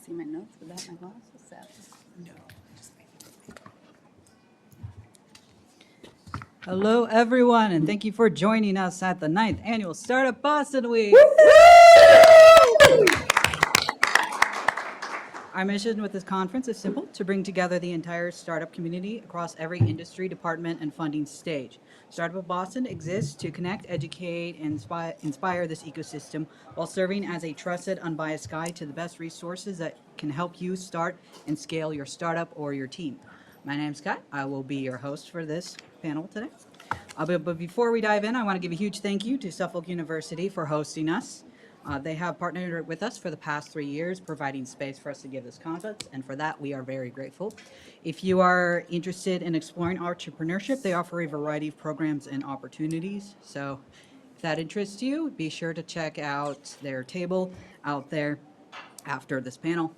see my notes without my glasses, sadly. Hello, everyone, and thank you for joining us at the 9th Annual Startup Boston Week. Our mission with this conference is simple: to bring together the entire startup community across every industry, department, and funding stage. Startup Boston exists to connect, educate, and inspire this ecosystem while serving as a trusted, unbiased guide to the best resources that can help you start and scale your startup or your team. My name is Scott. I will be your host for this panel today. But before we dive in, I want to give a huge thank you to Suffolk University for hosting us. They have partnered with us for the past 3 years, providing space for us to give this conference, and for that, we are very grateful. If you are interested in exploring entrepreneurship, they offer a variety of programs and opportunities. So if that interests you, be sure to check out their table out there after this panel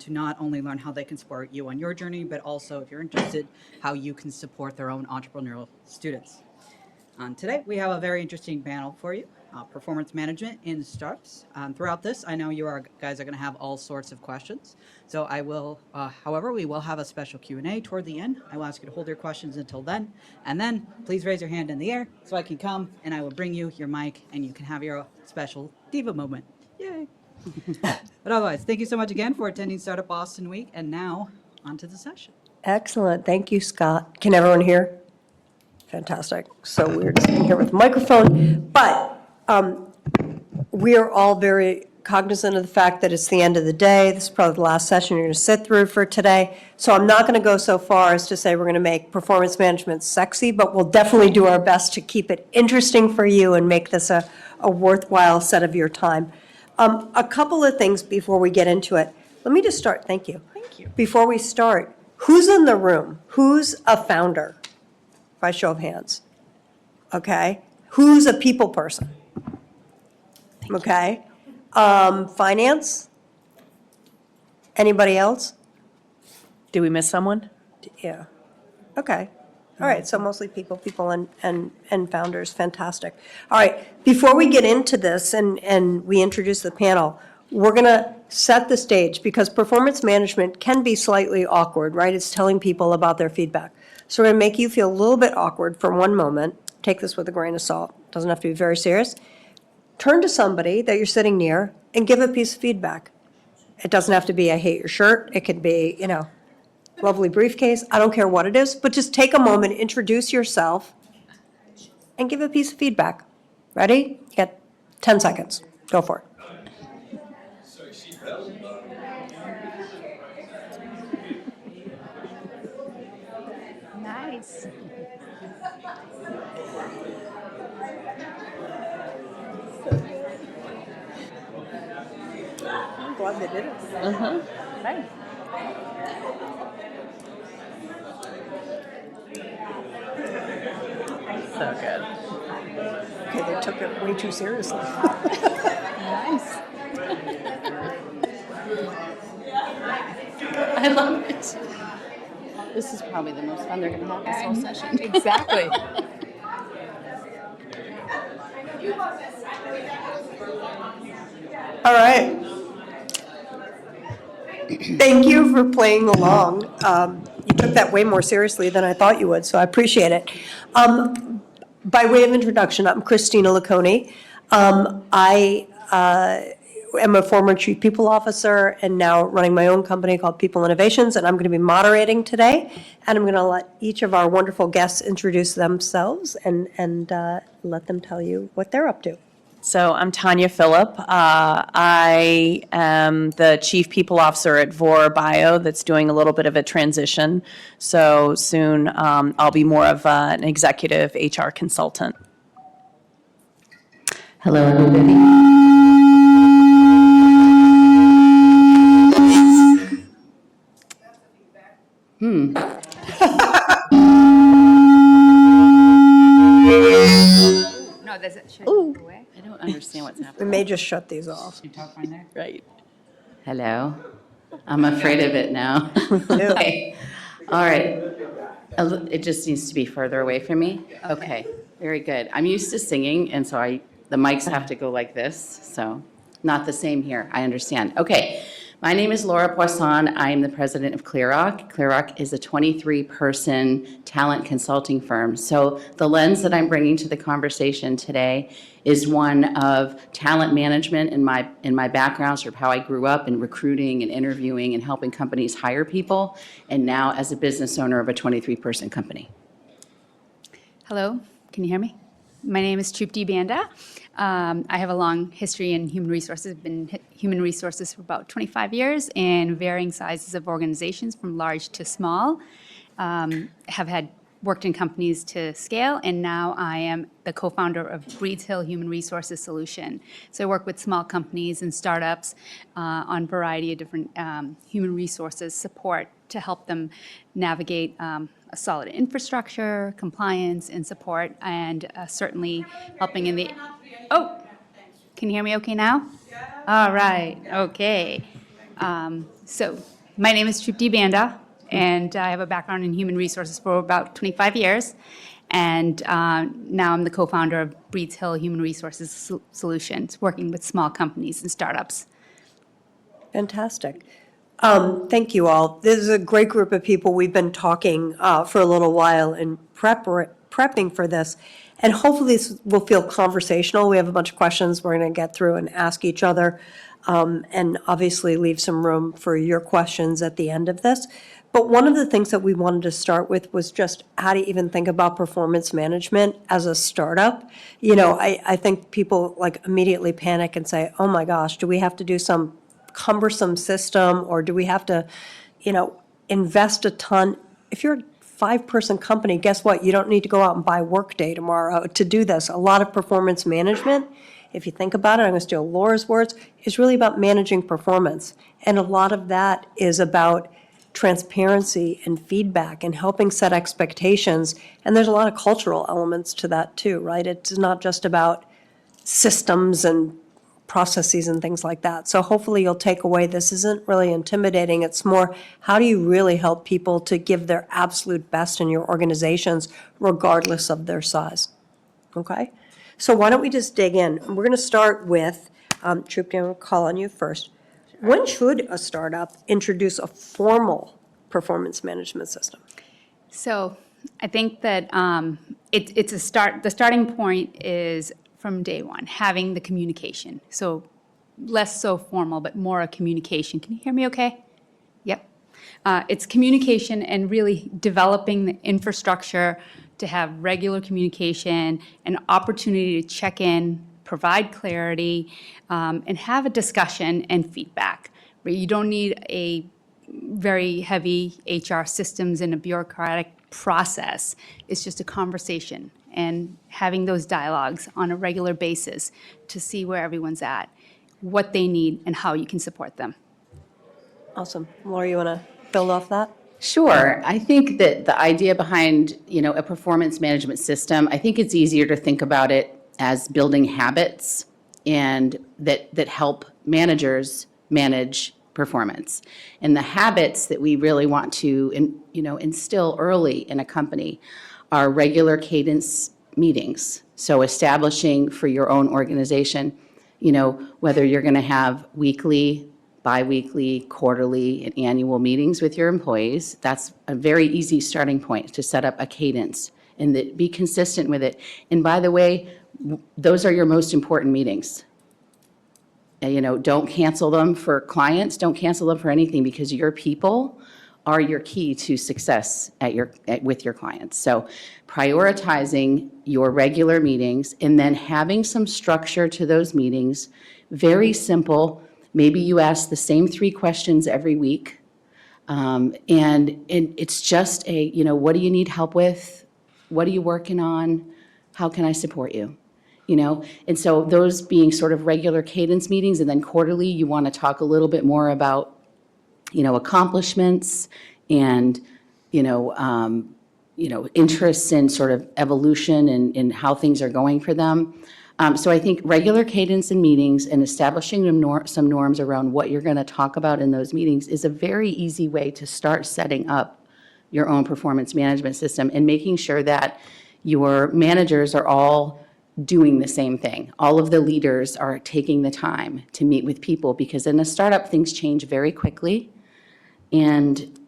to not only learn how they can support you on your journey, but also, if you're interested, how you can support their own entrepreneurial students. Today, we have a very interesting panel for you. Performance management in startups. Throughout this, I know guys are going to have all sorts of questions. So I will, however, we will have a special Q&A toward the end. I will ask you to hold your questions until then. And then please raise your hand in the air so I can come and I will bring you your mic and you can have your special diva moment. Yay. But otherwise, thank you so much again for attending Startup Boston Week. And now, on to the session. Excellent. Thank you, Scott. Can everyone hear? Fantastic. So weird sitting here with a microphone. But we are all very cognizant of the fact that it's the end of the day. This is probably the last session you're going to sit through for today. So I'm not going to go so far as to say we're going to make performance management sexy, but we'll definitely do our best to keep it interesting for you and make this a worthwhile set of your time. A couple of things before we get into it. Let me just start. Thank you. Thank you. Before we start, who's in the room? Who's a founder? By show of hands. Okay. Who's a people person? Okay. Finance? Anybody else? Did we miss someone? Yeah. Okay. All right. So mostly people and founders. Fantastic. All right. Before we get into this and we introduce the panel, we're going to set the stage because performance management can be slightly awkward, right? It's telling people about their feedback. So we're going to make you feel a little bit awkward for one moment. Take this with a grain of salt. Doesn't have to be very serious. Turn to somebody that you're sitting near and give a piece of feedback. It doesn't have to be, I hate your shirt. It could be, lovely briefcase. I don't care what it is, but just take a moment, introduce yourself, and give a piece of feedback. Ready? You got 10 seconds. Go for it. Nice. I'm glad they did it. Nice. So good. Okay, they took it way too seriously. Nice. I love it. This is probably the most fun they're going to have this whole session. Exactly. All right. Thank you for playing along. You took that way more seriously than I thought you would, so I appreciate it. By way of introduction, I'm Christina Lacconi. I am a former chief people officer and now running my own company called People Innovations, and I'm going to be moderating today. And I'm going to let each of our wonderful guests introduce themselves and let them tell you what they're up to. So I'm Tanya Phillip. I am the Chief People Officer at Vor Bio that's doing a little bit of a transition. So soon I'll be more of an executive HR consultant. Hello, everybody. No, does it should it go away? I don't understand what's We happening. may just shut these off. You talk fine there? Right. Hello. I'm afraid of it now. Okay. All right. It just needs to be further away from me? Okay. Very good. I'm used to singing, and so the mics have to go like this, so not the same here. I understand. Okay. My name is Laura Poisson. I am the president of ClearRock. ClearRock is a 23-person talent consulting firm. So the lens that I'm bringing to the conversation today is one of talent management in my background, sort of how I grew up in recruiting and interviewing and helping companies hire people, and now as a business owner of a 23-person company. Hello, can you hear me? My name is Trupti Banda. I have a long history in human resources. I've been in human resources for about 25 years in varying sizes of organizations, from large to small. Have worked in companies to scale, and now I am the co-founder of Breeds Hill Human Resources Solution. So I work with small companies and startups on a variety of different human resources support to help them navigate a solid infrastructure, compliance, and support, and certainly helping in the... Oh, can you hear me okay now? All right, okay. So my name is Trupti Banda, and I have a background in human resources for about 25 years. And now I'm the co-founder of Breeds Hill Human Resources Solutions, working with small companies and startups. Fantastic. Thank you all. This is a great group of people. We've been talking for a little while and prepping for this. And hopefully this will feel conversational. We have a bunch of questions we're going to get through and ask each other, and obviously leave some room for your questions at the end of this. But one of the things that we wanted to start with was just how to even think about performance management as a startup. You know, I think people like immediately panic and say, oh my gosh, do we have to do some cumbersome system, or do we have to, invest a ton? If you're a 5-person company, guess what? You don't need to go out and buy Workday tomorrow to do this. A lot of performance management, if you think about it, I'm going to steal Laura's words, is really about managing performance. And a lot of that is about transparency and feedback and helping set expectations. And there's a lot of cultural elements to that too, right? It's not just about systems and processes and things like that. So hopefully you'll take away, this isn't really intimidating. It's more, how do you really help people to give their absolute best in your organizations, regardless of their size? Okay? So why don't we just dig in? We're going to start with, Trupti, I'm going to call on you first. When should a startup introduce a formal performance management system? So I think that it's a start. The starting point is from day one, having the communication. So less so formal, but more a communication. Can you hear me okay? Yep. It's communication and really developing the infrastructure to have regular communication, an opportunity to check in, provide clarity, and have a discussion and feedback. You don't need a very heavy HR systems and a bureaucratic process. It's just a conversation and having those dialogues on a regular basis to see where everyone's at, what they need, and how you can support them. Awesome. Laura, you want to build off that? Sure. I think that the idea behind, a performance management system, I think it's easier to think about it as building habits and that help managers manage performance. And the habits that we really want to instill early in a company are regular cadence meetings. So establishing for your own organization, whether you're going to have weekly, bi-weekly, quarterly, and annual meetings with your employees, that's a very easy starting point to set up a cadence and be consistent with it. And by the way, those are your most important meetings. Don't cancel them for clients, don't cancel them for anything, because your people are your key to success with your clients. So prioritizing your regular meetings and then having some structure to those meetings, very simple. Maybe you ask the same 3 questions every week. And it's just what do you need help with? What are you working on? How can I support you? And so those being sort of regular cadence meetings, and then quarterly, you want to talk a little bit more about, accomplishments and, interests in sort of evolution and how things are going for them. So I think regular cadence in meetings and establishing some norms around what you're going to talk about in those meetings is a very easy way to start setting up your own performance management system and making sure that your managers are all doing the same thing. All of the leaders are taking the time to meet with people because in a startup, things change very quickly. And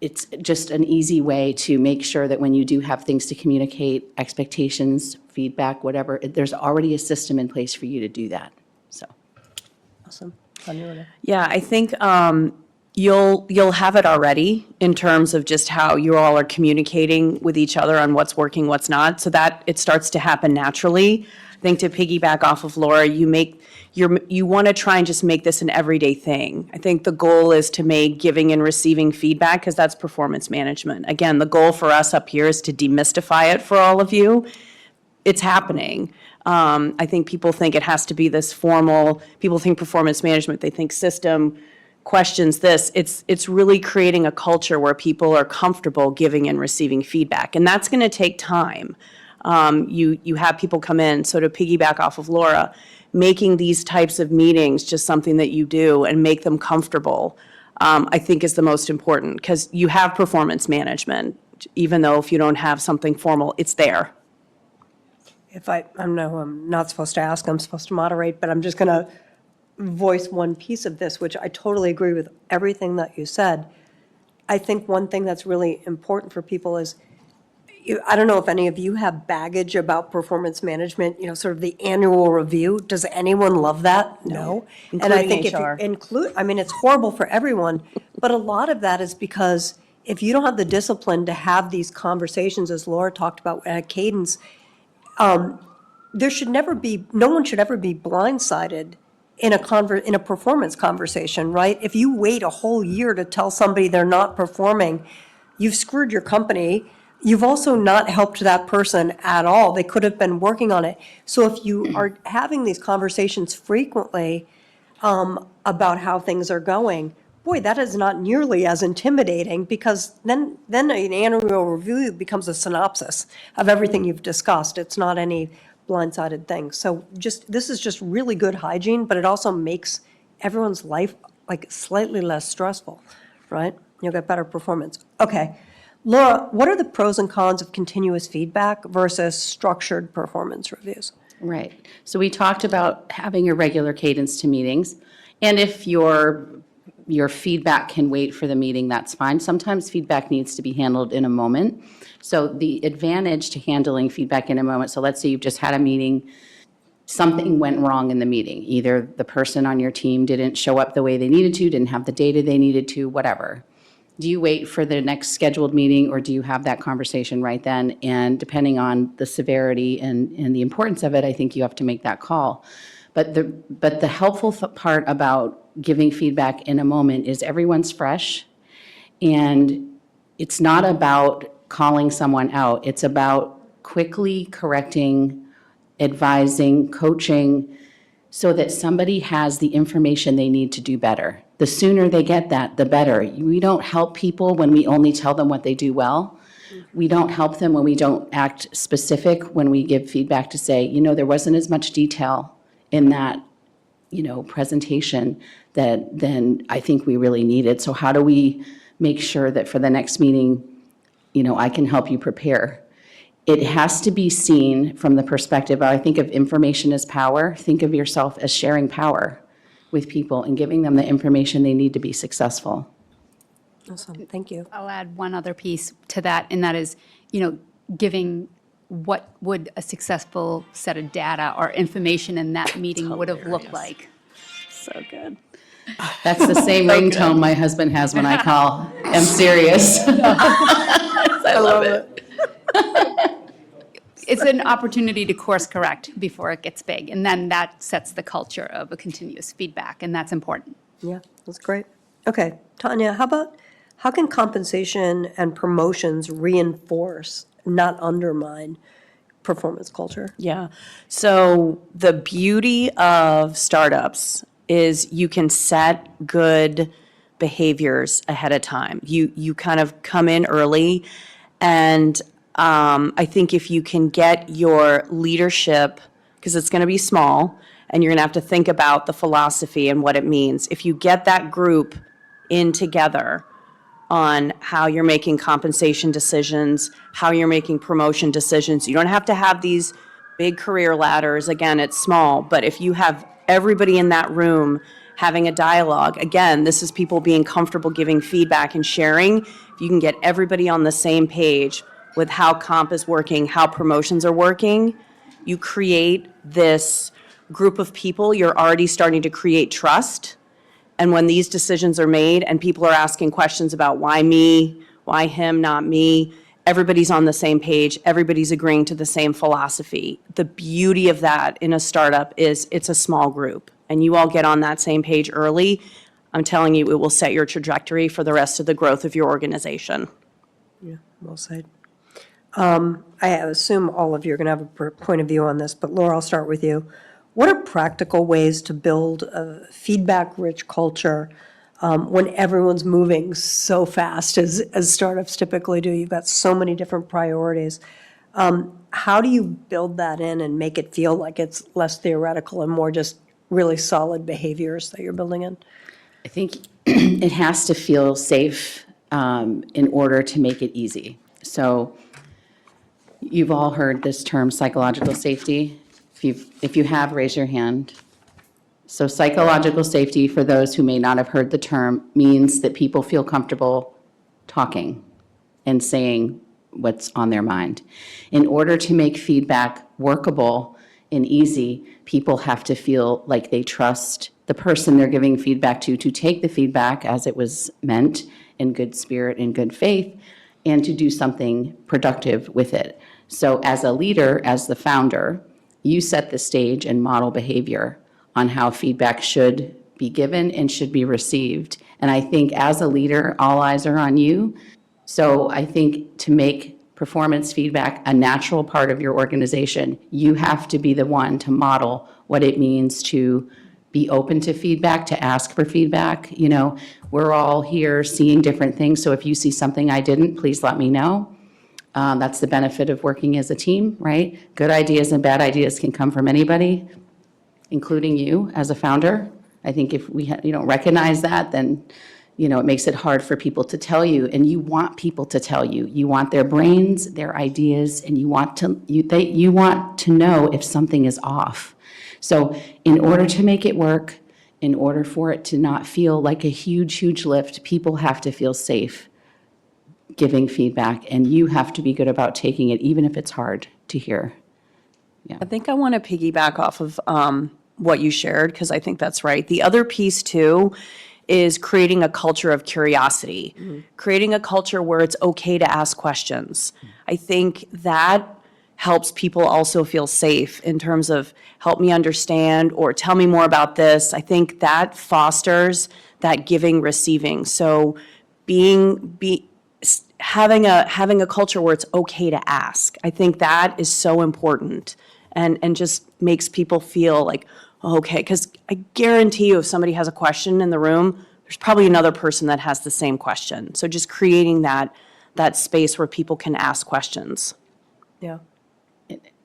it's just an easy way to make sure that when you do have things to communicate, expectations, feedback, whatever, there's already a system in place for you to do that. So. Awesome. Tanya, Yeah, I think you'll have it already in terms of just how you all are communicating with each other on what's working, what's not, so that it starts to happen naturally. I think to piggyback off of Laura, you want to try and just make this an everyday thing. I think the goal is to make giving and receiving feedback, because that's performance management. Again, the goal for us up here is to demystify it for all of you. It's happening. I think people think it has to be this formal, people think performance management, they think system, questions this. It's really creating a culture where people are comfortable giving and receiving feedback, and that's going to take time. You have people come in, so to piggyback off of Laura, making these types of meetings just something that you do and make them comfortable, I think is the most important, because you have performance management, even though if you don't have something formal, it's there. if I know I'm not supposed to ask, I'm supposed to moderate, but I'm just going to voice one piece of this, which I totally agree with everything that you said. I think one thing that's really important for people is, I don't know if any of you have baggage about performance management, sort of the annual review. Does anyone love that? No. And I Including think if HR. you it's horrible for everyone, but a lot of that is because if you don't have the discipline to have these conversations, as Laura talked about at Cadence, no one should ever be blindsided in a performance conversation, right? If you wait a whole year to tell somebody they're not performing, you've screwed your company. You've also not helped that person at all. They could have been working on it. So if you are having these conversations frequently about how things are going, boy, that is not nearly as intimidating, because then an annual review becomes a synopsis of everything you've discussed. It's not any blindsided thing. So this is just really good hygiene, but it also makes everyone's life like slightly less stressful, right? You'll get better performance. Okay. Laura, what are the pros and cons of continuous feedback versus structured performance reviews? Right. So we talked about having a regular cadence to meetings. And if your feedback can wait for the meeting, that's fine. Sometimes feedback needs to be handled in a moment. So the advantage to handling feedback in a moment, so let's say you've just had a meeting, something went wrong in the meeting. Either the person on your team didn't show up the way they needed to, didn't have the data they needed to, whatever. Do you wait for the next scheduled meeting, or do you have that conversation right then? And depending on the severity and the importance of it, I think you have to make that call. But the helpful part about giving feedback in a moment is everyone's fresh, and it's not about calling someone out. It's about quickly correcting, advising, coaching, so that somebody has the information they need to do better. The sooner they get that, the better. We don't help people when we only tell them what they do well. We don't help them when we don't act specific, when we give feedback to say, there wasn't as much detail in that, presentation than I think we really needed. So how do we make sure that for the next meeting, I can help you prepare? It has to be seen from the perspective, I think, of information as power. Think of yourself as sharing power with people and giving them the information they need to be successful. Awesome, thank you. I'll add one other piece to that, and that is, giving what would a successful set of data or information in that meeting would have looked like. So good. That's the same ringtone my husband has when I call. I'm serious. I love it. It's an opportunity to course correct before it gets big, and then that sets the culture of a continuous feedback, and that's important. Yeah, that's great. Okay, Tanya, how can compensation and promotions reinforce, not undermine, performance culture? Yeah. So the beauty of startups is you can set good behaviors ahead of time. You kind of come in early, and I think if you can get your leadership, because it's going to be small, and you're going to have to think about the philosophy and what it means. If you get that group in together on how you're making compensation decisions, how you're making promotion decisions, you don't have to have these big career ladders, again, it's small, but if you have everybody in that room having a dialogue, again, this is people being comfortable giving feedback and sharing. If you can get everybody on the same page with how comp is working, how promotions are working, you create this group of people, you're already starting to create trust. And when these decisions are made and people are asking questions about why me, why him, not me, everybody's on the same page, everybody's agreeing to the same philosophy. The beauty of that in a startup is it's a small group, and you all get on that same page early. I'm telling you, it will set your trajectory for the rest of the growth of your organization. Well said. I assume all of you are going to have a point of view on this, but Laura, I'll start with you. What are practical ways to build a feedback-rich culture when everyone's moving so fast as startups typically do? You've got so many different priorities. How do you build that in and make it feel like it's less theoretical and more just really solid behaviors that you're building in? I think it has to feel safe in order to make it easy. So you've all heard this term, psychological safety. If you have, raise your hand. So psychological safety, for those who may not have heard the term, means that people feel comfortable talking and saying what's on their mind. In order to make feedback workable and easy, people have to feel like they trust the person they're giving feedback to take the feedback as it was meant in good spirit and good faith, and to do something productive with it. So as a leader, as the founder, you set the stage and model behavior on how feedback should be given and should be received. And I think as a leader, all eyes are on you. So I think to make performance feedback a natural part of your organization, you have to be the one to model what it means to be open to feedback, to ask for feedback. You know, we're all here seeing different things, so if you see something I didn't, please let me know. That's the benefit of working as a team, right? Good ideas and bad ideas can come from anybody, including you as a founder. I think if you don't recognize that, then it makes it hard for people to tell you, and you want people to tell you. You want their brains, their ideas, and you want to know if something is off. So in order to make it work, in order for it to not feel like a huge, huge lift, people have to feel safe giving feedback, and you have to be good about taking it, even if it's hard to hear. I think I want to piggyback off of what you shared, because I think that's right. The other piece, too, is creating a culture of curiosity, creating a culture where it's okay to ask questions. I think that helps people also feel safe in terms of help me understand or tell me more about this. I think that fosters that giving, receiving. So having a culture where it's okay to ask, I think that is so important and just makes people feel like, okay, because I guarantee you if somebody has a question in the room, there's probably another person that has the same question. So just creating that space where people can ask questions. Yeah.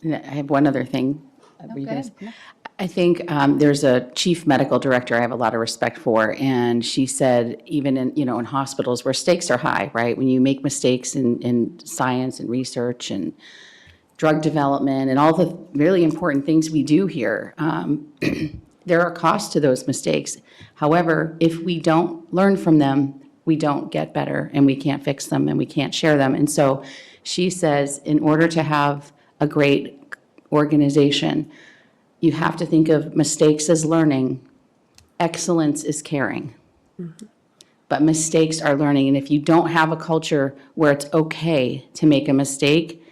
I have one other thing. Were you go gonna ahead. say? I think there's a chief medical director I have a lot of respect for, and she said even in hospitals where stakes are high, right? When you make mistakes in science and research and drug development and all the really important things we do here, there are costs to those mistakes. However, if we don't learn from them, we don't get better, and we can't fix them, and we can't share them. And so she says, in order to have a great organization, you have to think of mistakes as learning, excellence is caring. But mistakes are learning, and if you don't have a culture where it's okay to make a mistake,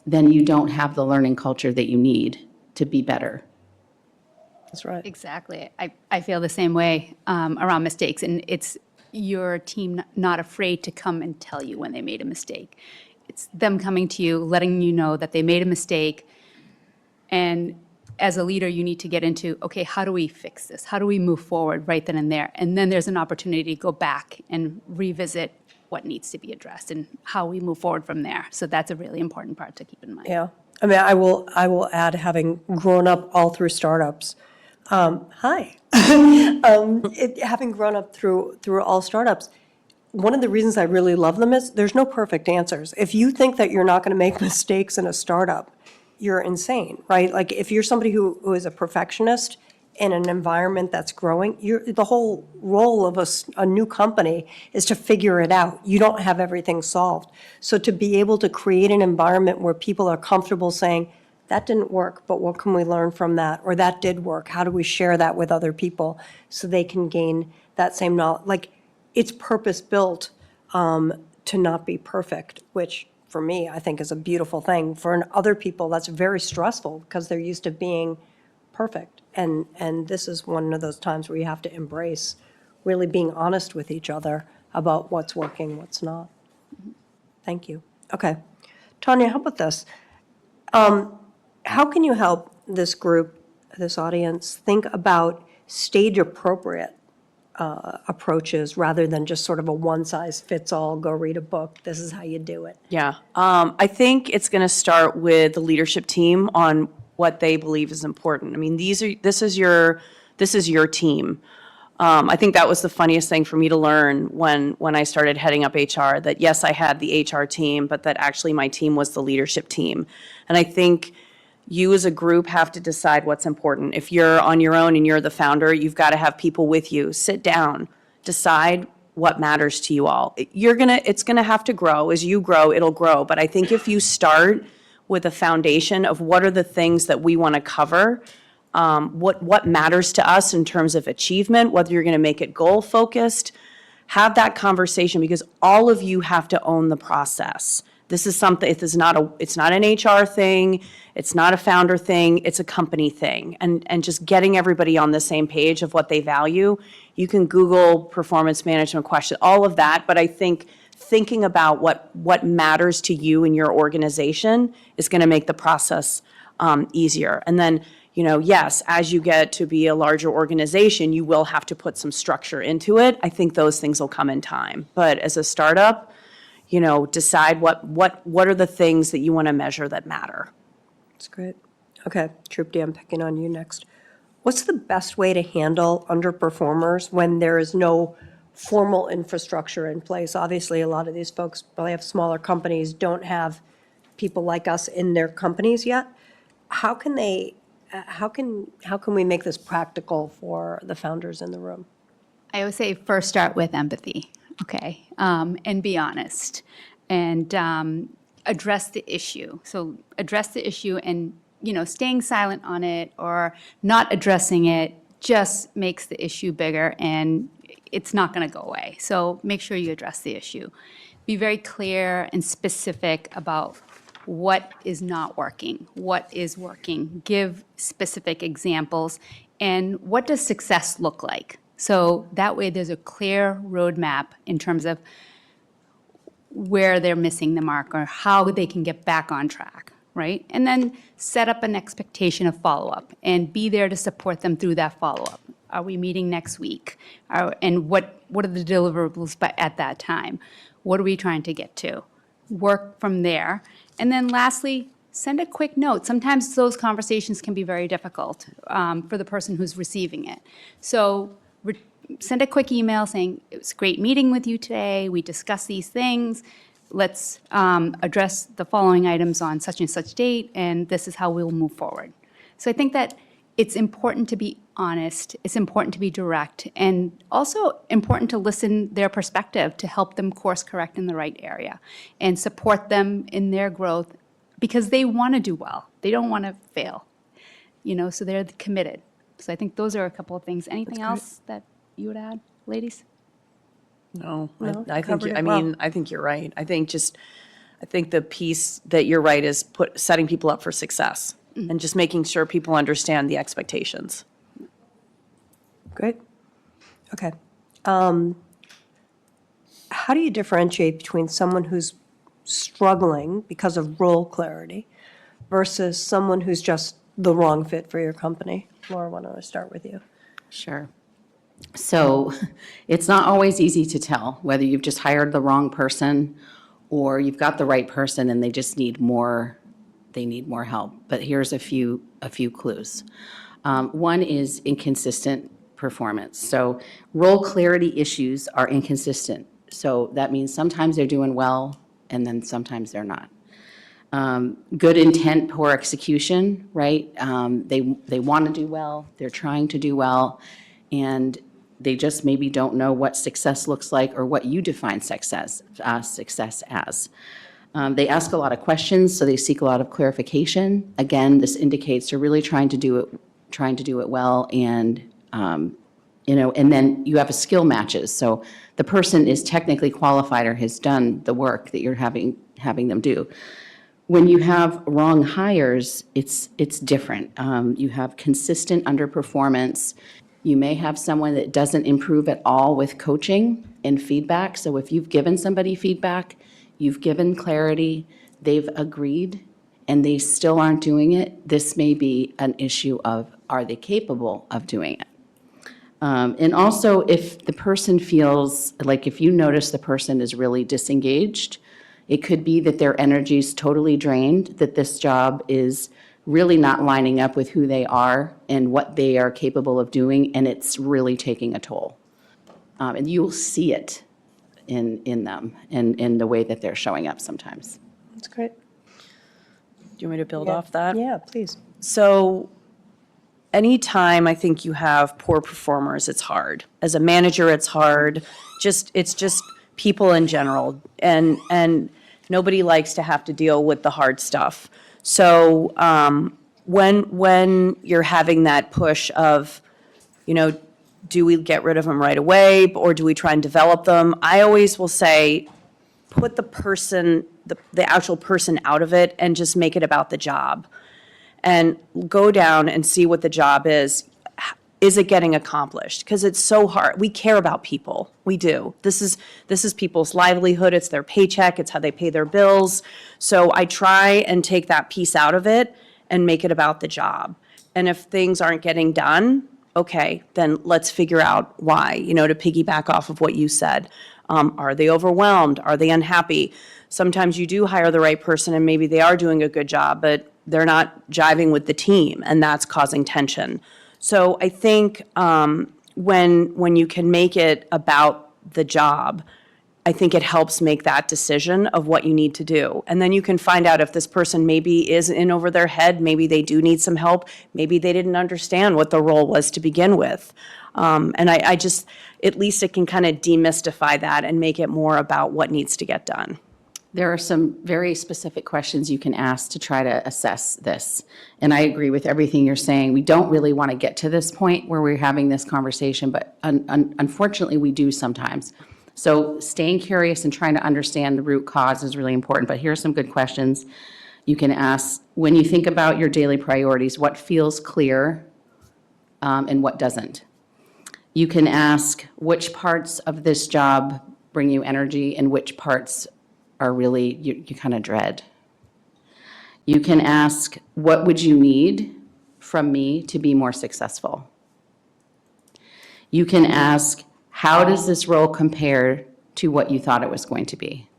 then you don't have the learning culture that you need to be better. That's right. Exactly. I feel the same way around mistakes, and it's your team not afraid to come and tell you when they made a mistake. It's them coming to you, letting you know that they made a mistake, and as a leader, you need to get into, okay, how do we fix this? How do we move forward right then and there? And then there's an opportunity to go back and revisit what needs to be addressed and how we move forward from there. So that's a really important part to keep in mind. Yeah. I mean, I will add, having grown up all through startups, having grown up through all startups, one of the reasons I really love them is there's no perfect answers. If you think that you're not going to make mistakes in a startup, you're insane, right? Like, if you're somebody who is a perfectionist in an environment that's growing, the whole role of a new company is to figure it out. You don't have everything solved. So to be able to create an environment where people are comfortable saying, that didn't work, but what can we learn from that? Or that did work, how do we share that with other people so they can gain that same knowledge? Like, it's purpose-built to not be perfect, which for me, I think is a beautiful thing. For other people, that's very stressful because they're used to being perfect. And this is one of those times where you have to embrace really being honest with each other about what's working, what's not. Thank you. Okay. Tanya, how about this? How can you help this group, this audience, think about stage-appropriate approaches rather than just sort of a one-size-fits-all, go read a book, this is how you do it? Yeah, I think it's going to start with the leadership team on what they believe is important. I mean, this is your team. I think that was the funniest thing for me to learn when I started heading up HR, that yes, I had the HR team, but that actually my team was the leadership team. And I think you as a group have to decide what's important. If you're on your own and you're the founder, you've got to have people with you. Sit down, decide what matters to you all. It's gonna have to grow. As you grow, it'll grow. But I think if you start with a foundation of what are the things that we want to cover, what matters to us in terms of achievement, whether you're going to make it goal focused, have that conversation, because all of you have to own the process. This is something, it's not an HR thing, it's not a founder thing, it's a company thing. And just getting everybody on the same page of what they value. You can Google performance management question, all of that, but I think thinking about what matters to you and your organization is going to make the process easier. And then, yes, as you get to be a larger organization, you will have to put some structure into it. I think those things will come in time. But as a startup, decide what are the things that you want to measure that matter. That's great. Okay, Trupti, I'm picking on you next. What's the best way to handle underperformers when there is no formal infrastructure in place? Obviously, a lot of these folks probably have smaller companies, don't have people like us in their companies yet. How can we make this practical for the founders in the room? I always say first start with empathy, okay? And be honest and address the issue. So address the issue, and, staying silent on it or not addressing it just makes the issue bigger and it's not going to go away. So make sure you address the issue. Be very clear and specific about what is not working, what is working. Give specific examples, and what does success look like? So that way there's a clear roadmap in terms of where they're missing the mark or how they can get back on track, right? And then set up an expectation of follow-up and be there to support them through that follow-up. Are we meeting next week? And what are the deliverables at that time? What are we trying to get to? Work from there. And then lastly, send a quick note. Sometimes those conversations can be very difficult for the person who's receiving it. So send a quick email saying, it was great meeting with you today. We discussed these things. Let's address the following items on such and such date, and this is how we'll move forward. So I think that it's important to be honest, it's important to be direct, and also important to listen their perspective to help them course correct in the right area and support them in their growth, because they want to do well. They don't want to fail, so they're committed. So I think those are a couple of things. Anything else that you would add, ladies? No, No, I think, covered it well. I think you're right. I think the piece that you're right is setting people up for success and just making sure people understand the expectations. Great. Okay. How do you differentiate between someone who's struggling because of role clarity versus someone who's just the wrong fit for your company? Laura, why don't I start with you? Sure. So it's not always easy to tell whether you've just hired the wrong person or you've got the right person and they just need more, help. But here's a few clues. One is inconsistent performance. So role clarity issues are inconsistent. So that means sometimes they're doing well and then sometimes they're not. Good intent, poor execution, right? They want to do well, they're trying to do well, and they just maybe don't know what success looks like or what you define success as. They ask a lot of questions, so they seek a lot of clarification. Again, this indicates they're really trying to do it well, and and then you have a skill matches. So the person is technically qualified or has done the work that you're having them do. When you have wrong hires, it's different. You have consistent underperformance. You may have someone that doesn't improve at all with coaching and feedback. So if you've given somebody feedback, you've given clarity, they've agreed, and they still aren't doing it, this may be an issue of, are they capable of doing it? And also, if the person feels, like if you notice the person is really disengaged, it could be that their energy is totally drained, that this job is really not lining up with who they are and what they are capable of doing, and it's really taking a toll. And you'll see it in them and in the way that they're showing up sometimes. That's great. Do you want me to build off that? Yeah, please. So anytime I think you have poor performers, it's hard. As a manager, it's hard. It's just people in general. And nobody likes to have to deal with the hard stuff. So when you're having that push of, do we get rid of them right away or do we try and develop them? I always will say, put the person, the actual person out of it and just make it about the job. And go down and see what the job is. Is it getting accomplished? Because it's so hard. We care about people. We do. This is people's livelihood. It's their paycheck. It's how they pay their bills. So I try and take that piece out of it and make it about the job. And if things aren't getting done, okay, then let's figure out why, to piggyback off of what you said. Are they overwhelmed? Are they unhappy? Sometimes you do hire the right person and maybe they are doing a good job, but they're not jiving with the team, and that's causing tension. So I think when you can make it about the job, I think it helps make that decision of what you need to do. And then you can find out if this person maybe is in over their head, maybe they do need some help, maybe they didn't understand what the role was to begin with. And I just, at least it can kind of demystify that and make it more about what needs to get done. There are some very specific questions you can ask to try to assess this. And I agree with everything you're saying. We don't really want to get to this point where we're having this conversation, but unfortunately we do sometimes. So staying curious and trying to understand the root cause is really important. But here are some good questions you can ask. When you think about your daily priorities, what feels clear and what doesn't? You can ask which parts of this job bring you energy and which parts are really, you kind of dread. You can ask, what would you need from me to be more successful? You can ask, how does this role compare to what you thought it was going to be?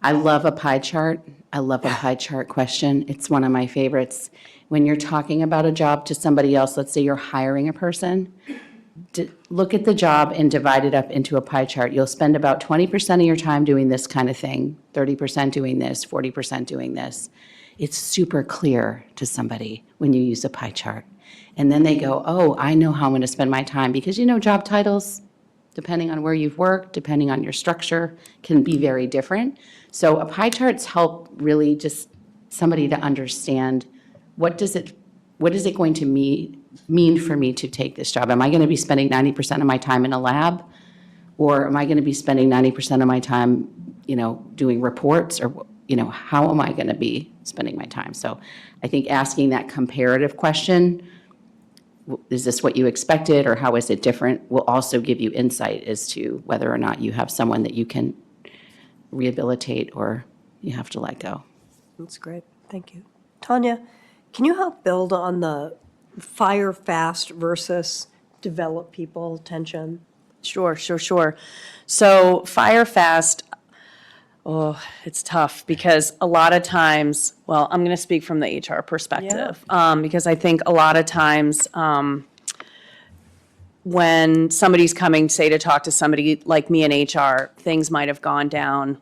I love a pie chart. I love a pie chart question. It's one of my favorites. When you're talking about a job to somebody else, let's say you're hiring a person, look at the job and divide it up into a pie chart. You'll spend about 20% of your time doing this kind of thing, 30% doing this, 40% doing this. It's super clear to somebody when you use a pie chart. And then they go, oh, I know how I'm going to spend my time. Because job titles, depending on where you've worked, depending on your structure, can be very different. So a pie charts help really just somebody to understand what is it going to mean for me to take this job? Am I going to be spending 90% of my time in a lab? Or am I going to be spending 90% of my time, doing reports? Or, how am I going to be spending my time? So I think asking that comparative question, is this what you expected or how is it different, will also give you insight as to whether or not you have someone that you can rehabilitate or you have to let go. That's great. Thank you. Tanya, can you help build on the fire fast versus develop people tension? Sure. So fire fast, it's tough because a lot of times, well, I'm going to speak from the HR perspective, because I think a lot of times when somebody's coming, say, to talk to somebody like me in HR, things might have gone down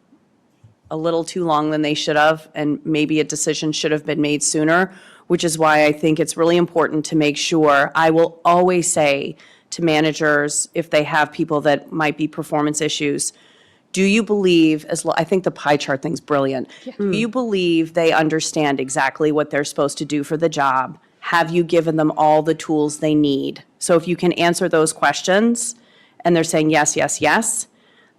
a little too long than they should have, and maybe a decision should have been made sooner, which is why I think it's really important to make sure, I will always say to managers, if they have people that might be performance issues, do you believe, I think the pie chart thing's brilliant. Do you believe they understand exactly what they're supposed to do for the job? Have you given them all the tools they need? So if you can answer those questions, and they're saying yes, yes, yes,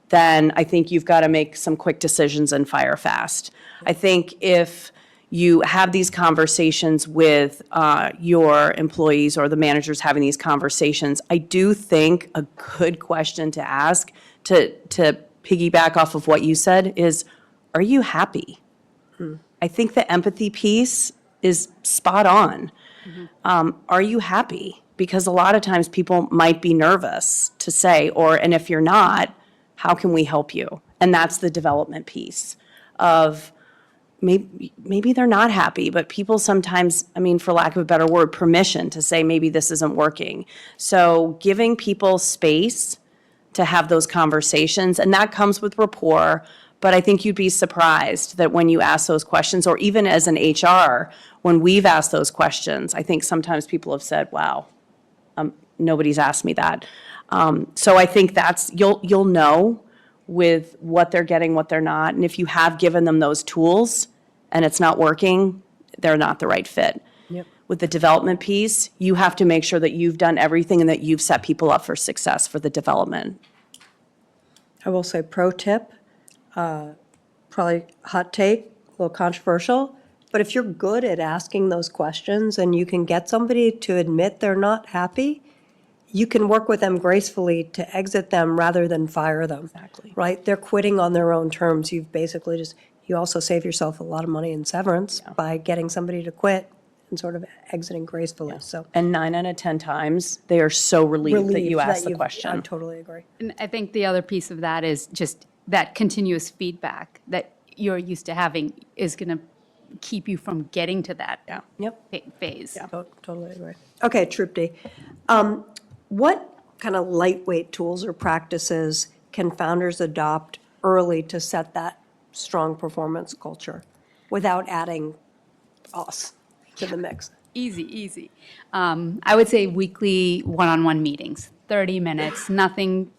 then I think you've got to make some quick decisions and fire fast. I think if you have these conversations with your employees, or the managers having these conversations, I do think a good question to ask, to piggyback off of what you said, is, are you happy? I think the empathy piece is spot on. Are you happy? Because a lot of times people might be nervous to say, and if you're not, how can we help you? And that's the development piece of, maybe they're not happy, but people sometimes, I mean, for lack of a better word, permission to say maybe this isn't working. So giving people space to have those conversations, and that comes with rapport, but I think you'd be surprised that when you ask those questions, or even as an HR, when we've asked those questions, I think sometimes people have said, wow, nobody's asked me that. So I think that's, you'll know with what they're getting, what they're not. And if you have given them those tools and it's not working, they're not the right fit. Yep. With the development piece, you have to make sure that you've done everything and that you've set people up for success for the development. I will say pro tip, probably hot take, a little controversial, but if you're good at asking those questions and you can get somebody to admit they're not happy, you can work with them gracefully to exit them rather than fire them. Exactly. Right? They're quitting on their own terms. You've basically you also save yourself a lot of money in severance by getting somebody to quit and sort of exiting gracefully, so. And 9 out of 10 times, they are so relieved that you asked the I question. totally agree. And I think the other piece of that is just that continuous feedback that you're used to having is going to keep you from getting to that Yep. phase. Totally agree. Okay, Troop D. What kind of lightweight tools or practices can founders adopt early to set that strong performance culture without adding us to the mix? Easy. I would say weekly one-on-one meetings, 30 minutes, nothing,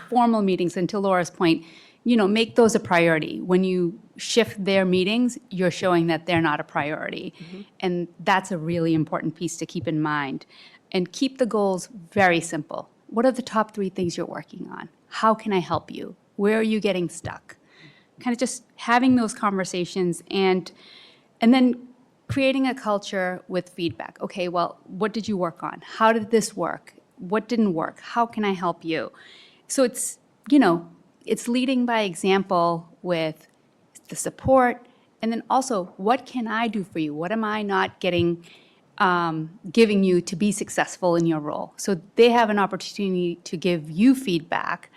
formal meetings. And to Laura's point, make those a priority. When you shift their meetings, you're showing that they're not a priority. And that's a really important piece to keep in mind. And keep the goals very simple. What are the top 3 things you're working on? How can I help you? Where are you getting stuck? Kind of just having those conversations and then creating a culture with feedback. Okay, well, what did you work on? How did this work? What didn't work? How can I help you? So it's, it's leading by example with the support, and then also, what can I do for you? What am I not giving you to be successful in your role? So they have an opportunity to give you feedback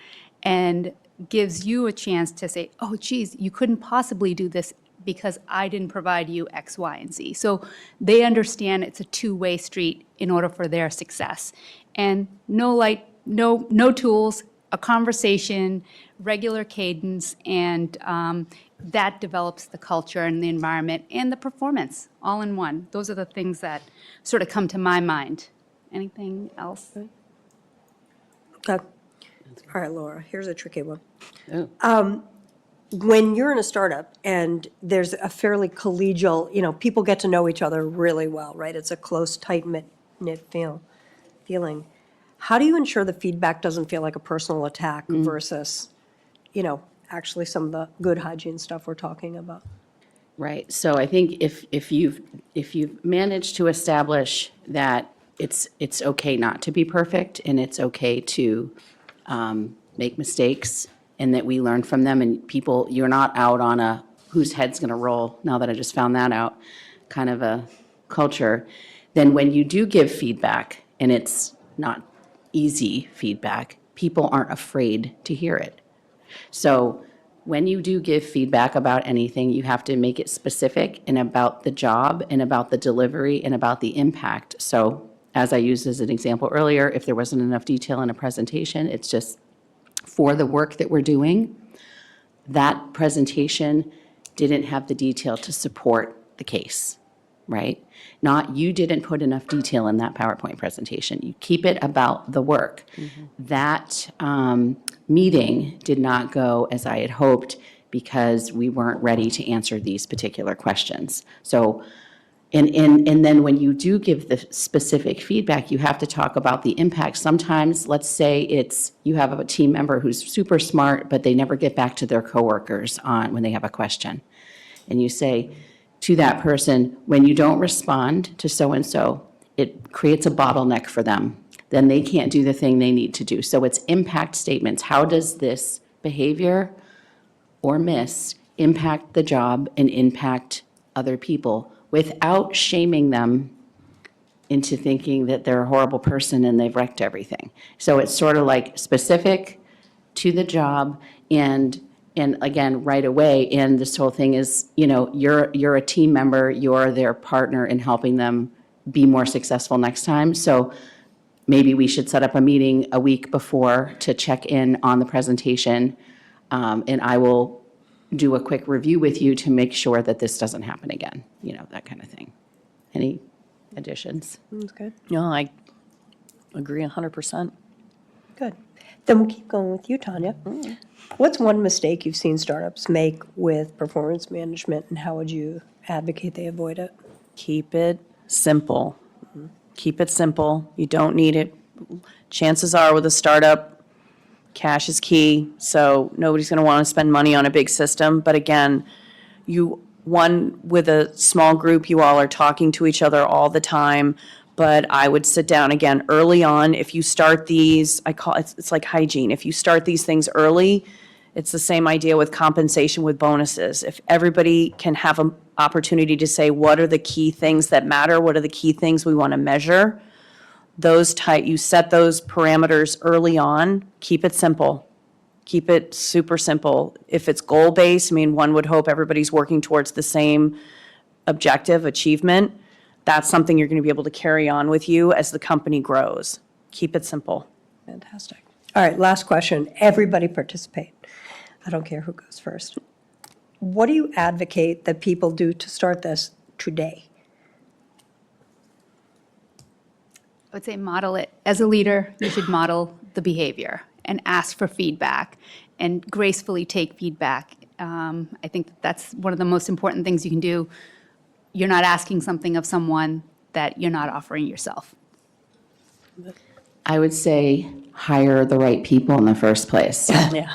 and gives you a chance to say, oh, geez, you couldn't possibly do this because I didn't provide you X, Y, and Z. So they understand it's a two-way street in order for their success. And no tools, a conversation, regular cadence, and that develops the culture and the environment and the performance all in one. Those are the things that sort of come to my mind. Anything else? Okay. All right, Laura, here's a tricky one. Oh. When you're in a startup and there's a fairly collegial, people get to know each other really well, right? It's a close, tight-knit feeling. How do you ensure the feedback doesn't feel like a personal attack versus, actually some of the good hygiene stuff we're talking about? Right. So I think if you've managed to establish that it's okay not to be perfect and it's okay to make mistakes and that we learn from them, and you're not out on a whose head's going to roll, now that I just found that out, kind of a culture, then when you do give feedback and it's not easy feedback, people aren't afraid to hear it. So when you do give feedback about anything, you have to make it specific and about the job and about the delivery and about the impact. So as I used as an example earlier, if there wasn't enough detail in a presentation, it's just for the work that we're doing, that presentation didn't have the detail to support the case, right? Not, you didn't put enough detail in that PowerPoint presentation. You keep it about the work. That meeting did not go as I had hoped because we weren't ready to answer these particular questions. So, and then when you do give the specific feedback, you have to talk about the impact. Sometimes, let's say it's, you have a team member who's super smart, but they never get back to their coworkers when they have a question. And you say to that person, when you don't respond to so-and-so, it creates a bottleneck for them. Then they can't do the thing they need to do. So it's impact statements. How does this behavior or miss impact the job and impact other people without shaming them into thinking that they're a horrible person and they've wrecked everything? So it's sort of like specific to the job and again, right away. And this whole thing is, you're a team member, you're their partner in helping them be more successful next time. So maybe we should set up a meeting a week before to check in on the presentation. And I will do a quick review with you to make sure that this doesn't happen again, that kind of thing. Any additions? That's good. No, I agree 100%. Good. Then we'll keep going with you, Tanya. What's one mistake you've seen startups make with performance management, and how would you advocate they avoid it? Keep it simple. Keep it simple. You don't need it. Chances are with a startup, cash is key, so nobody's going to want to spend money on a big system. But again, with a small group, you all are talking to each other all the time. But I would sit down again early on. If you start these, it's like hygiene. If you start these things early, it's the same idea with compensation with bonuses. If everybody can have an opportunity to say, what are the key things that matter? What are the key things we want to measure? You set those parameters early on. Keep it simple. Keep it super simple. If it's goal-based, one would hope everybody's working towards the same objective, achievement. That's something you're going to be able to carry on with you as the company grows. Keep it simple. Fantastic. All right, last question. Everybody participate. I don't care who goes first. What do you advocate that people do to start this today? I would say model it. As a leader, you should model the behavior and ask for feedback and gracefully take feedback. I think that's one of the most important things you can do. You're not asking something of someone that you're not offering yourself. I would say hire the right people in the first place. Yeah.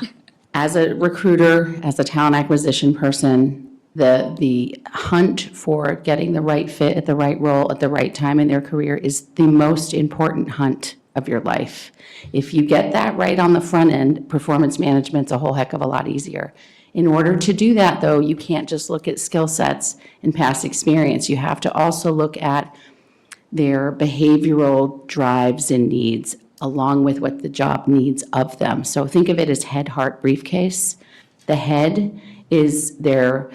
As a recruiter, as a talent acquisition person, the hunt for getting the right fit at the right role at the right time in their career is the most important hunt of your life. If you get that right on the front end, performance management's a whole heck of a lot easier. In order to do that, though, you can't just look at skill sets and past experience. You have to also look at their behavioral drives and needs, along with what the job needs of them. So think of it as head, heart, briefcase. The head is their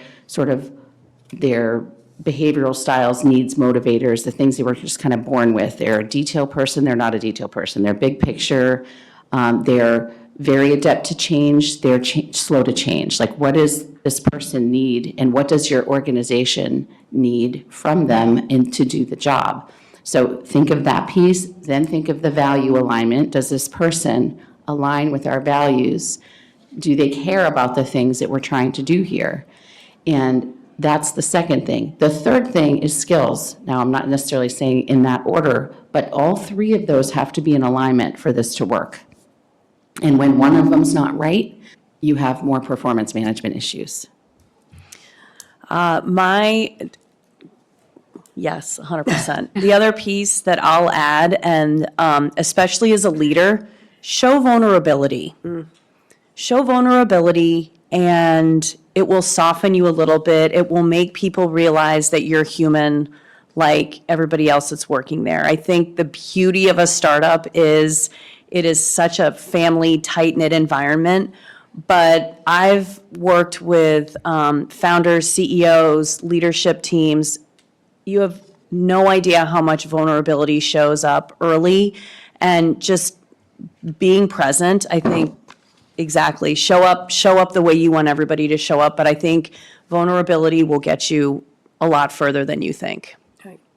behavioral styles, needs, motivators, the things they were just kind of born with. They're a detail person, they're not a detail person. They're big picture, they're very adept to change, they're slow to change. Like, what does this person need, and what does your organization need from them and to do the job? So think of that piece, then think of the value alignment. Does this person align with our values? Do they care about the things that we're trying to do here? And that's the second thing. The third thing is skills. Now, I'm not necessarily saying in that order, but all three of those have to be in alignment for this to work. And when one of them's not right, you have more performance management issues. Yes, 100%. The other piece that I'll add, and especially as a leader, show vulnerability. Show vulnerability, and it will soften you a little bit. It will make people realize that you're human like everybody else that's working there. I think the beauty of a startup is it is such a family, tight-knit environment. But I've worked with founders, CEOs, leadership teams. You have no idea how much vulnerability shows up early, and just being present, I think, exactly. Show up the way you want everybody to show up, but I think vulnerability will get you a lot further than you think.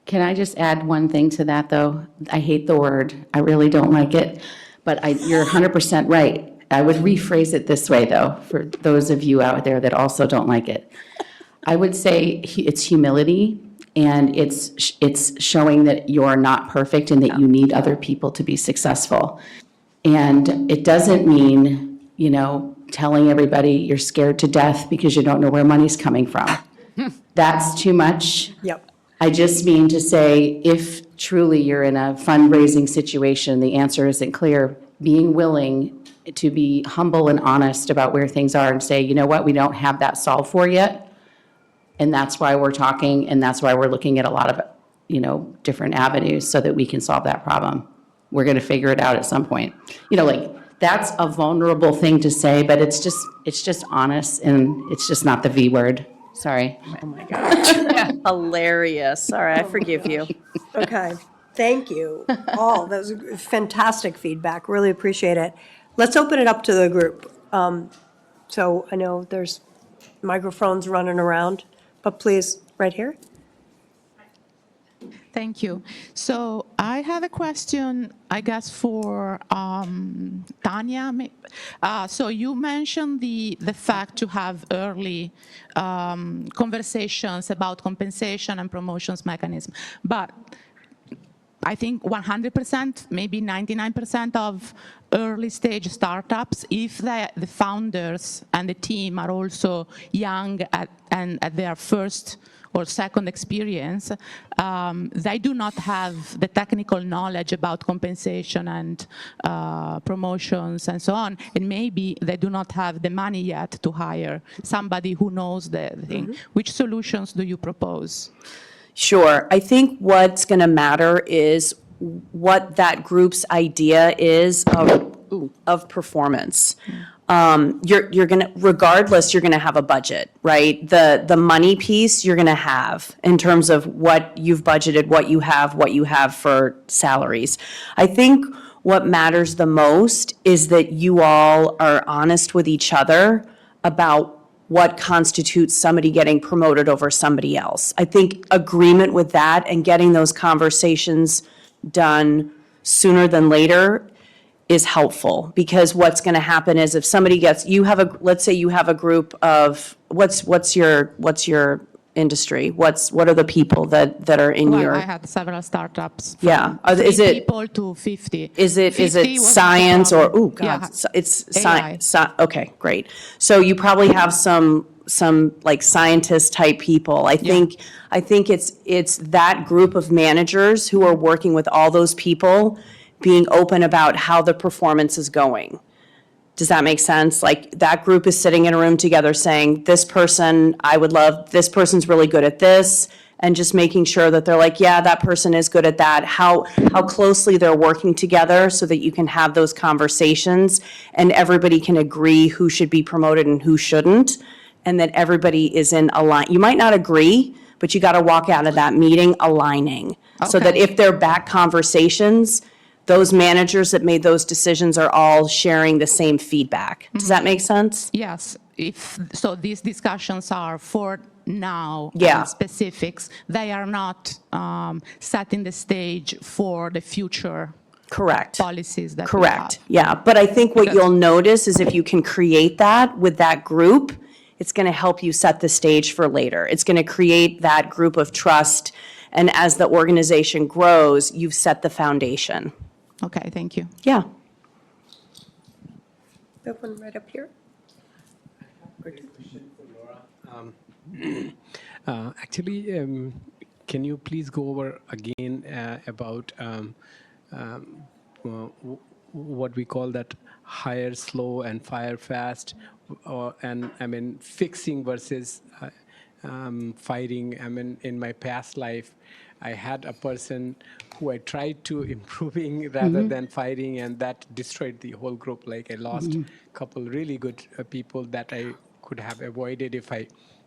Can I just add one thing to that, though? I hate the word. I really don't like it, but you're 100% right. I would rephrase it this way, though, for those of you out there that also don't like it. I would say it's humility, and it's showing that you're not perfect and that you need other people to be successful. And it doesn't mean, telling everybody you're scared to death because you don't know where money's coming from. That's too much. Yep. I just mean to say, if truly you're in a fundraising situation, the answer isn't clear, being willing to be humble and honest about where things are and say, you know what, we don't have that solved for yet. And that's why we're talking, and that's why we're looking at a lot of, different avenues so that we can solve that problem. We're going to figure it out at some point. That's a vulnerable thing to say, but it's just honest, and it's just not the V word. Sorry. Hilarious. All right, I forgive you. Okay, thank you all. That was fantastic feedback, really appreciate it. Let's open it up to the group. So I know there's microphones running around, but please, right here. Thank you. So I have a question, I guess, for Tanya. So you mentioned the fact to have early conversations about compensation and promotions mechanism, but I think 100%, maybe 99% of early stage startups, if the founders and the team are also young and at their first or second experience, they do not have the technical knowledge about compensation and promotions and so on, and maybe they do not have the money yet to hire somebody who knows the thing. Which solutions do you propose? Sure. I think what's going to matter is what that group's idea is of performance. You're going to, regardless, you're going to have a budget, right? The money piece you're going to have in terms of what you've budgeted, what you have for salaries. I think what matters the most is that you all are honest with each other about what constitutes somebody getting promoted over somebody else. I think agreement with that and getting those conversations done sooner than later is helpful, because what's going to happen is if somebody let's say you have a group of, what's your industry? What are the people that are in Well, your? I had several startups. Yeah. From Is 3 it- people to 50? Is it 50 was science not a or, problem. oh, God, Yeah. it's AI. science, okay, great. So you probably have some like scientist type people. I think it's that group of managers who are working with all those people, being open about how the performance is going. Does that make sense? Like, that group is sitting in a room together saying, this person's really good at this, and just making sure that they're like, yeah, that person is good at that, how closely they're working together so that you can have those conversations and everybody can agree who should be promoted and who shouldn't, and that everybody is in align. You might not agree, but you got to walk out of that meeting aligning. So that Okay. if they're back conversations, those managers that made those decisions are all sharing the same feedback. Does that make sense? Yes, so these discussions are for now Yeah. and specifics. They are not setting the stage for the future Correct. policies that we Correct, have. yeah. But I think what Because- you'll notice is if you can create that with that group, it's going to help you set the stage for later. It's going to create that group of trust, and as the organization grows, you've set the foundation. Okay, thank you. Yeah. That one right up here. Actually, can you please go over again about what we call that hire slow and fire fast, and I mean fixing versus fighting. I mean, in my past life, I had a person who I tried to improving rather than fighting, and that destroyed the whole group. Like, I lost a couple really good people that I could have avoided if I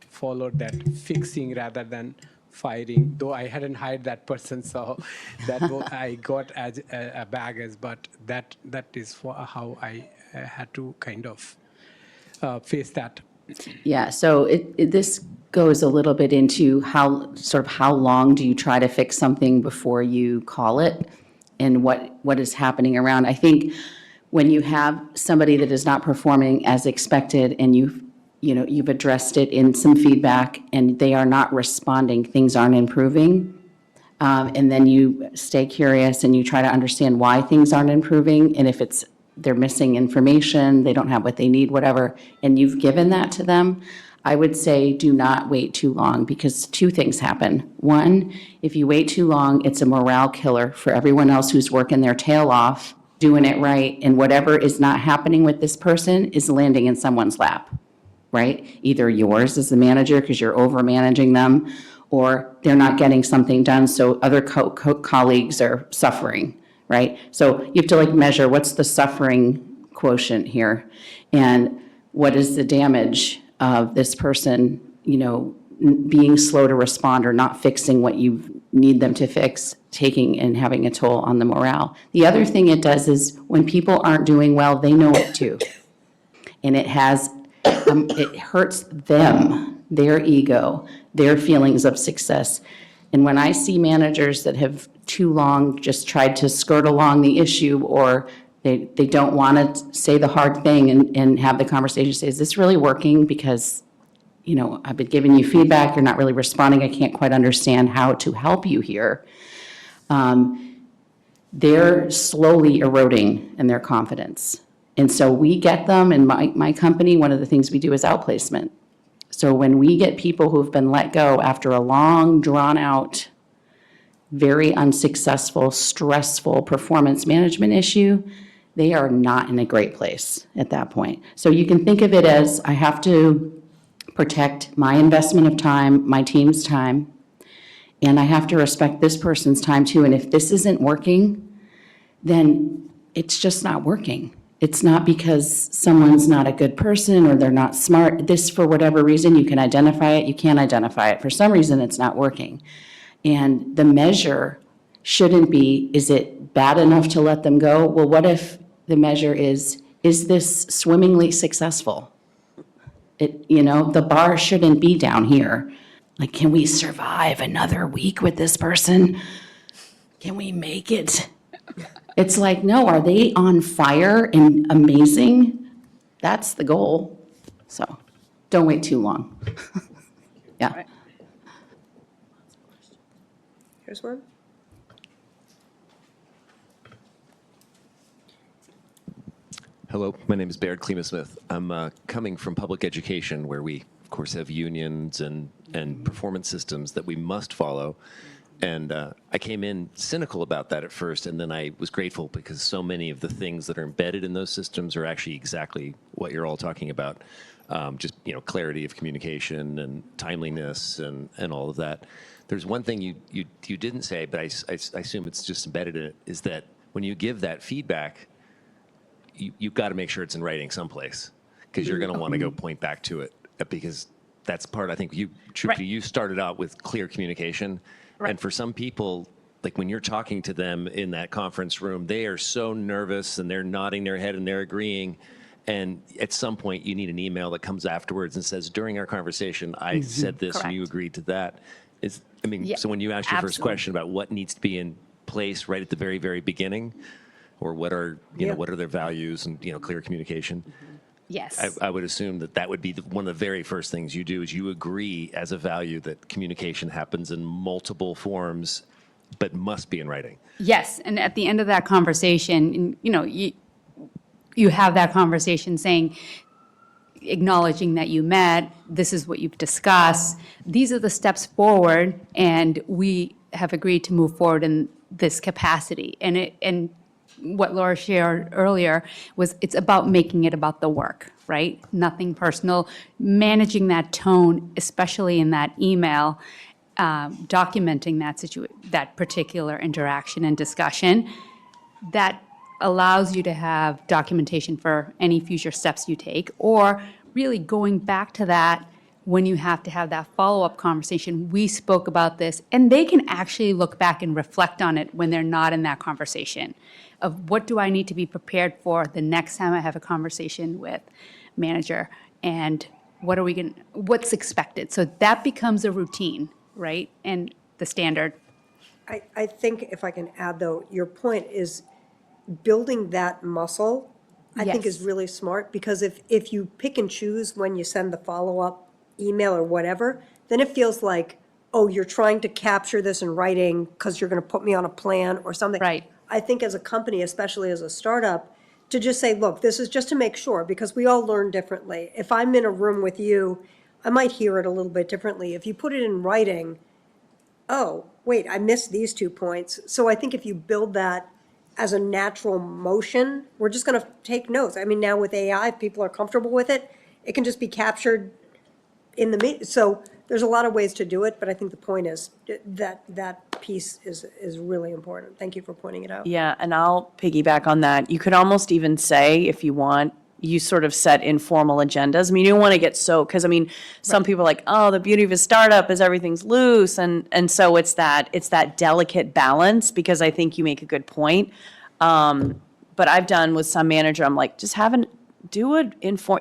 followed that fixing rather than fighting. Though I hadn't hired that person, so that I got as a baggage. But that is how I had to kind of face that. Yeah, so this goes a little bit into how long do you try to fix something before you call it, and what is happening around. I think when you have somebody that is not performing as expected, and you've addressed it in some feedback, and they are not responding, things aren't improving, and then you stay curious and you try to understand why things aren't improving, and if they're missing information, they don't have what they need, whatever, and you've given that to them, I would say do not wait too long, because two things happen. One, if you wait too long, it's a morale killer for everyone else who's working their tail off, doing it right, and whatever is not happening with this person is landing in someone's lap, right? Either yours as the manager because you're over-managing them, or they're not getting something done, so other colleagues are suffering, right? So you have to measure what's the suffering quotient here, and what is the damage of this person, being slow to respond or not fixing what you need them to fix, taking and having a toll on the morale. The other thing it does is when people aren't doing well, they know it too. And it hurts them, their ego, their feelings of success. And when I see managers that have too long just tried to skirt along the issue, or they don't want to say the hard thing and have the conversation, say, is this really working? Because, I've been giving you feedback, you're not really responding, I can't quite understand how to help you here. They're slowly eroding in their confidence. And so we get them, in my company, one of the things we do is outplacement. So when we get people who've been let go after a long, drawn-out, very unsuccessful, stressful performance management issue, they are not in a great place at that point. So you can think of it as, I have to protect my investment of time, my team's time, and I have to respect this person's time too. And if this isn't working, then it's just not working. It's not because someone's not a good person or they're not smart. This, for whatever reason, you can identify it, you can't identify it. For some reason, it's not working. And the measure shouldn't be, is it bad enough to let them go? Well, what if the measure is this swimmingly successful? The bar shouldn't be down here. Can we survive another week with this person? Can we make it? It's no, are they on fire and amazing? That's the goal. So don't wait too long. Yeah. Here's one. Hello, my name is Baird Klima-Smith. I'm coming from public education, where we, of course, have unions and performance systems that we must follow. And I came in cynical about that at first, and then I was grateful because so many of the things that are embedded in those systems are actually exactly what you're all talking about. Just clarity of communication and timeliness and all of that. There's one thing you didn't say, but I assume it's just embedded in it, is that when you give that feedback, you've got to make sure it's in writing someplace, because you're going to want to go point back to it, because that's part, I think you started out with clear communication. Right. And for some people, when you're talking to them in that conference room, they are so nervous and they're nodding their head and they're agreeing. And at some point, you need an email that comes afterwards and says, during our conversation, I said this and you agreed to that. So when you ask your first question about what needs to be in place right at the very, very beginning, or what are their values and clear communication. Yes. I would assume that would be one of the very first things you do, is you agree as a value that communication happens in multiple forms, but must be in writing. Yes, and at the end of that conversation, you have that conversation saying, acknowledging that you met, this is what you've discussed, these are the steps forward, and we have agreed to move forward in this capacity. And what Laura shared earlier was, it's about making it about the work, right? Nothing personal. Managing that tone, especially in that email, documenting that particular interaction and discussion, that allows you to have documentation for any future steps you take, or really going back to that when you have to have that follow-up conversation. We spoke about this, and they can actually look back and reflect on it when they're not in that conversation. of what do I need to be prepared for the next time I have a conversation with manager, and what's expected. So that becomes a routine, right? And the standard. I think if I can add, though, your point is building that muscle, I think is Yes. really smart, because if you pick and choose when you send the follow-up email or whatever, then it feels like, oh, you're trying to capture this in writing because you're going to put me on a plan or something. Right. I think as a company, especially as a startup, to just say, look, this is just to make sure, because we all learn differently. If I'm in a room with you, I might hear it a little bit differently. If you put it in writing, oh, wait, I missed these 2 points. So I think if you build that as a natural motion, we're just going to take notes. I mean, now with AI, if people are comfortable with it, it can just be captured in the meet. So there's a lot of ways to do it, but I think the point is that piece is really important. Thank you for pointing it out. Yeah, and I'll piggyback on that. You could almost even say, if you want, you sort of set informal agendas. I mean, you don't want to get so, because I mean, some people are like, oh, the beauty of a startup is everything's loose. And so it's that delicate balance, because I think you make a good point. But I've done with some manager, I'm like, just do it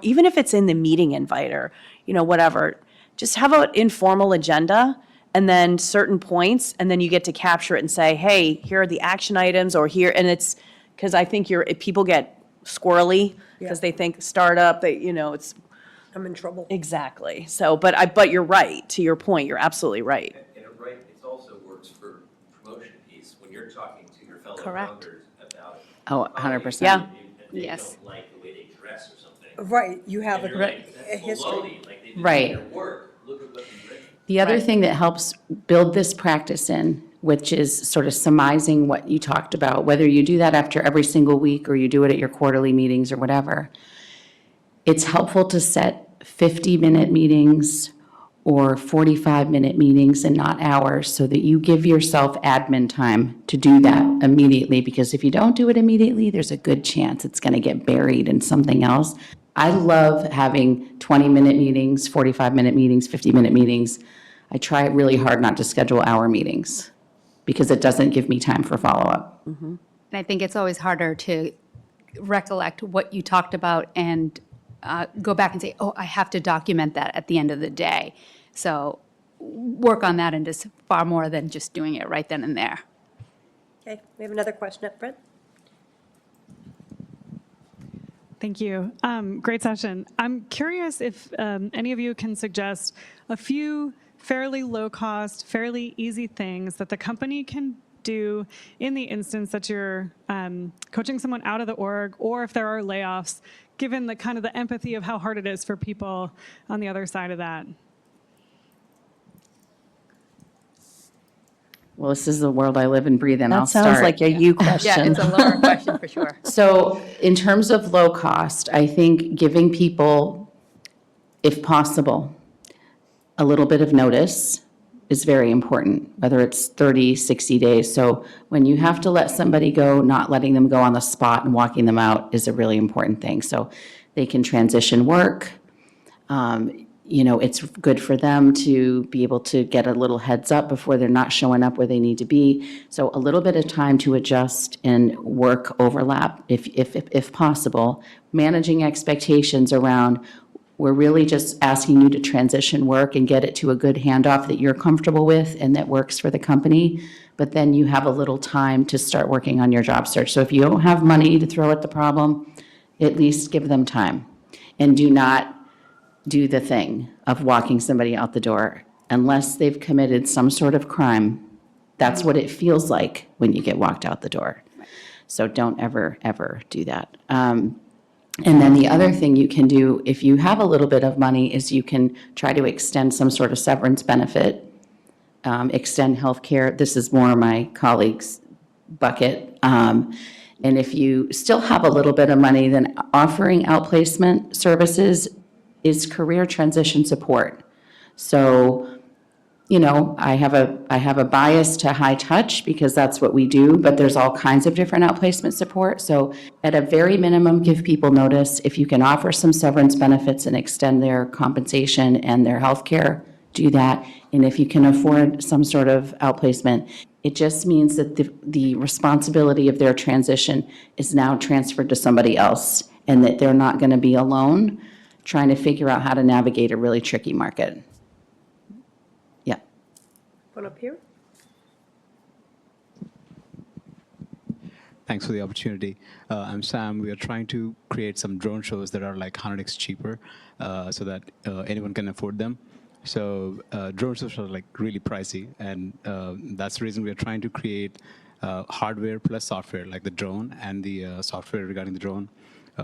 even if it's in the meeting invite or, whatever, just have an informal agenda and then certain points, and then you get to capture it and say, hey, here are the action items, or here, and it's, because I think people get squirrely because they think startup, it's I'm in trouble. exactly. So, but you're right, to your point, you're absolutely right. And it also works for promotion piece, when you're talking to your fellow Correct. founders about. Oh, 100%. Yeah. And they Yes. don't like the way they dress or something. Right, you have And you're like, a that's history. baloney, like they didn't Right. do their work, look at what you've written. The other Right. thing that helps build this practice in, which is sort of surmising what you talked about, whether you do that after every single week or you do it at your quarterly meetings or whatever, it's helpful to set 50-minute meetings or 45-minute meetings and not hours, so that you give yourself admin time to do that immediately, because if you don't do it immediately, there's a good chance it's going to get buried in something else. I love having 20-minute meetings, 45-minute meetings, 50-minute meetings. I try really hard not to schedule hour meetings, because it doesn't give me time for follow-up. And I think it's always harder to recollect what you talked about and go back and say, oh, I have to document that at the end of the day. So work on that, and it's far more than just doing it right then and there. Okay, we have another question up front. Thank you. Great session. I'm curious if any of you can suggest a few fairly low-cost, fairly easy things that the company can do in the instance that you're coaching someone out of the org, or if there are layoffs, given the kind of the empathy of how hard it is for people on the other side of that. Well, this is the world I live and breathe in. I'll That sounds start. like a you question. Yeah, it's a lower question for sure. So in terms of low cost, I think giving people, if possible, a little bit of notice is very important, whether it's 30, 60 days. So when you have to let somebody go, not letting them go on the spot and walking them out is a really important thing. So they can transition work. It's good for them to be able to get a little heads up before they're not showing up where they need to be. So a little bit of time to adjust and work overlap, if possible. Managing expectations around, we're really just asking you to transition work and get it to a good handoff that you're comfortable with and that works for the company. But then you have a little time to start working on your job search. So if you don't have money to throw at the problem, at least give them time. And do not do the thing of walking somebody out the door unless they've committed some sort of crime. That's what it feels like when you get walked out the door. So don't ever, ever do that. And then the other thing you can do, if you have a little bit of money, is you can try to extend some sort of severance benefit, extend healthcare. This is more my colleagues' bucket. And if you still have a little bit of money, then offering outplacement services is career transition support. So, I have a bias to high touch because that's what we do, but there's all kinds of different outplacement support. So at a very minimum, give people notice. If you can offer some severance benefits and extend their compensation and their health care, do that. And if you can afford some sort of outplacement, it just means that the responsibility of their transition is now transferred to somebody else, and that they're not going to be alone trying to figure out how to navigate a really tricky market. Yeah. One up here? Thanks for the opportunity. I'm Sam. We are trying to create some drone shows that are like 100x cheaper so that anyone can afford them. So drone shows are like really pricey, and that's the reason we are trying to create hardware plus software, like the drone and the software regarding the drone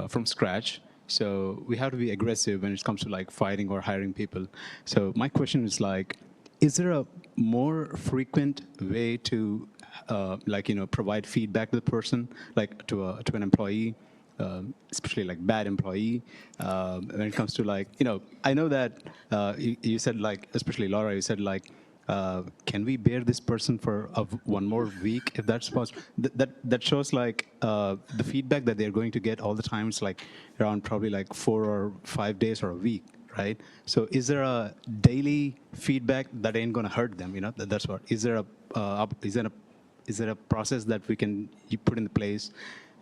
from scratch. So we have to be aggressive when it comes to like fighting or hiring people. So my question is like, is there a more frequent way to provide feedback to the person, like to an employee, especially like bad employee, when it comes to like, I know that you said like, especially Laura, you said like, can we bear this person for one more week if that's possible? That shows like the feedback that they're going to get all the time is like around probably like 4 or 5 days or a week, right? So is there a daily feedback that ain't gonna hurt them? That's what. Is there a process that you put in place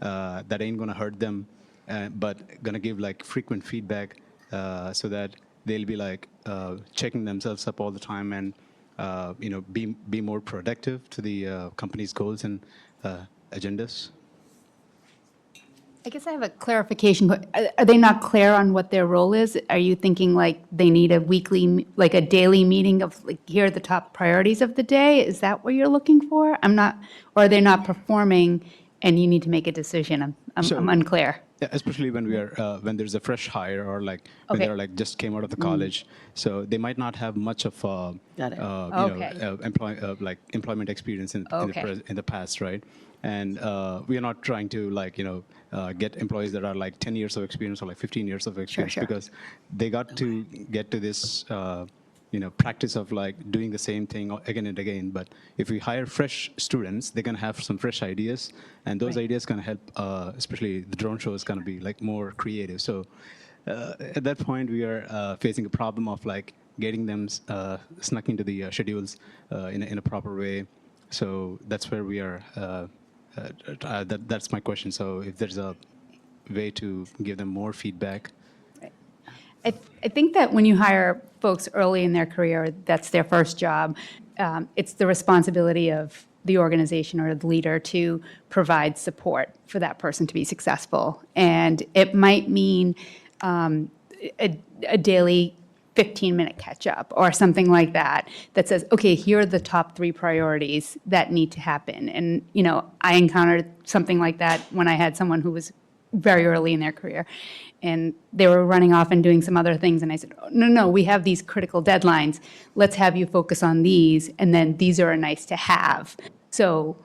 that ain't gonna hurt them, but gonna give like frequent feedback so that they'll be like checking themselves up all the time and be more productive to the company's goals and agendas? I guess I have a clarification. Are they not clear on what their role is? Are you thinking like they need a weekly, like a daily meeting of like, here are the top priorities of the day? Is that what you're looking for? I'm not, or are they not performing and you need to make a decision? I'm unclear. Yeah, especially when when there's a fresh hire or like when Okay. they're like just came out of the college, so they might not have much of Got it. employment experience in Okay. in the past, right? And we are not trying to get employees that are like 10 years of experience or like 15 years of experience, sure. because they got to get to this practice of like doing the same thing again and again. But if we hire fresh students, they're gonna have some fresh ideas, and those Right. ideas gonna help. Especially the drone show is gonna be like more creative. So at that point, we are facing a problem of like getting them snuck into the schedules in a proper way. So that's where we are. That's my question. So if there's a way to give them more feedback. I think that when you hire folks early in their career, that's their first job, it's the responsibility of the organization or the leader to provide support for that person to be successful. And it might mean a daily 15-minute catch-up or something like that that says, okay, here are the top 3 priorities that need to happen. And, I encountered something like that when I had someone who was very early in their career. And they were running off and doing some other things. And I said, oh, no, we have these critical deadlines. Let's have you focus on these. And then these are nice to have. So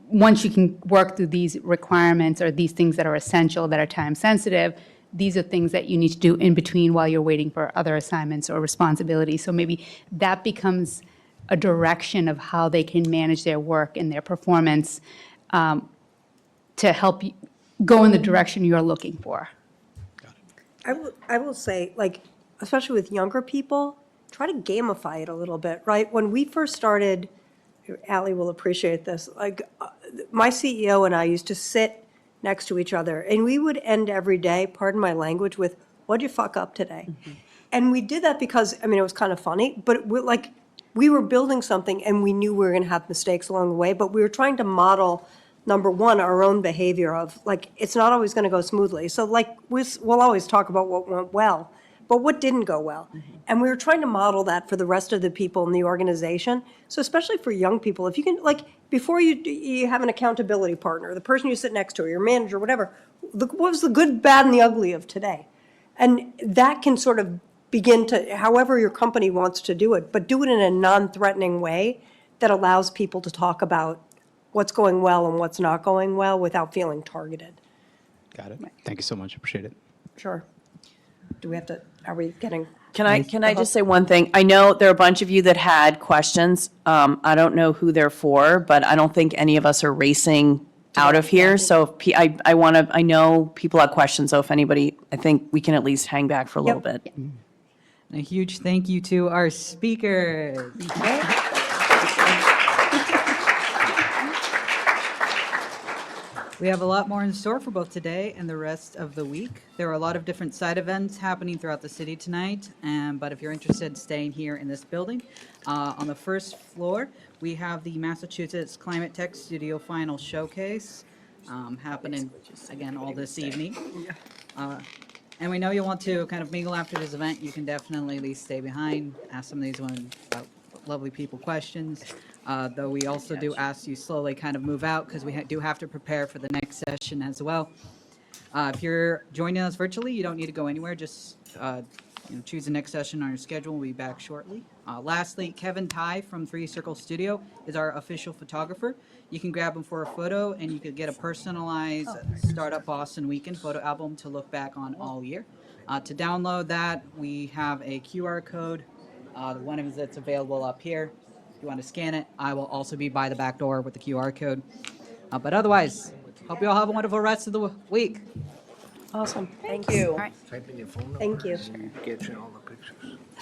once you can work through these requirements or these things that are essential, that are time sensitive, these are things that you need to do in between while you're waiting for other assignments or responsibilities. So maybe that becomes a direction of how they can manage their work and their performance to help you go in the direction you're looking for. I will say, like, especially with younger people, try to gamify it a little bit, right? When we first started, Allie will appreciate this, like, my CEO and I used to sit next to each other, and we would end every day, pardon my language, with, what'd you fuck up today? And we did that because, it was kind of funny, but we were building something, and we knew we were going to have mistakes along the way, but we were trying to model, number one, our own behavior of, like, it's not always going to go smoothly. So, like, we'll always talk about what went well, but what didn't go well. And we were trying to model that for the rest of the people in the organization. So especially for young people, if you can, like, before you have an accountability partner, the person you sit next to, or your manager, whatever, what was the good, bad, and the ugly of today? And that can sort of begin to, however your company wants to do it, but do it in a non-threatening way that allows people to talk about what's going well and what's not going well without feeling targeted. Got it. Thank you so much. Appreciate it. Sure. Do we have to, are we getting? Can I just say one thing? I know there are a bunch of you that had questions. I don't know who they're for, but I don't think any of us are racing out of here. So I know people have questions, so if anybody, I think we can at least hang back for a little bit. And a huge thank you to our speakers. We have a lot more in store for both today and the rest of the week. There are a lot of different side events happening throughout the city tonight, but if you're interested in staying here in this building, on the first floor, we have the Massachusetts Climate Tech Studio Final Showcase happening, again, all this evening. And we know you'll want to kind of mingle after this event. You can definitely at least stay behind, ask some of these lovely people questions. Though we also do ask you slowly kind of move out because we do have to prepare for the next session as well. If you're joining us virtually, you don't need to go anywhere. Just choose the next session on your schedule. We'll be back shortly. Lastly, Kevin Ty from 3 Circle Studio is our official photographer. You can grab him for a photo, and you could get a personalized Startup Boston Weekend photo album to look back on all year. To download that, we have a QR code. One of that's available up here. If you want to scan it, I will also be by the back door with the QR code. But otherwise, hope you all have a wonderful rest of the week. Awesome. Thank you. All right. Thank you. Get you all the pictures.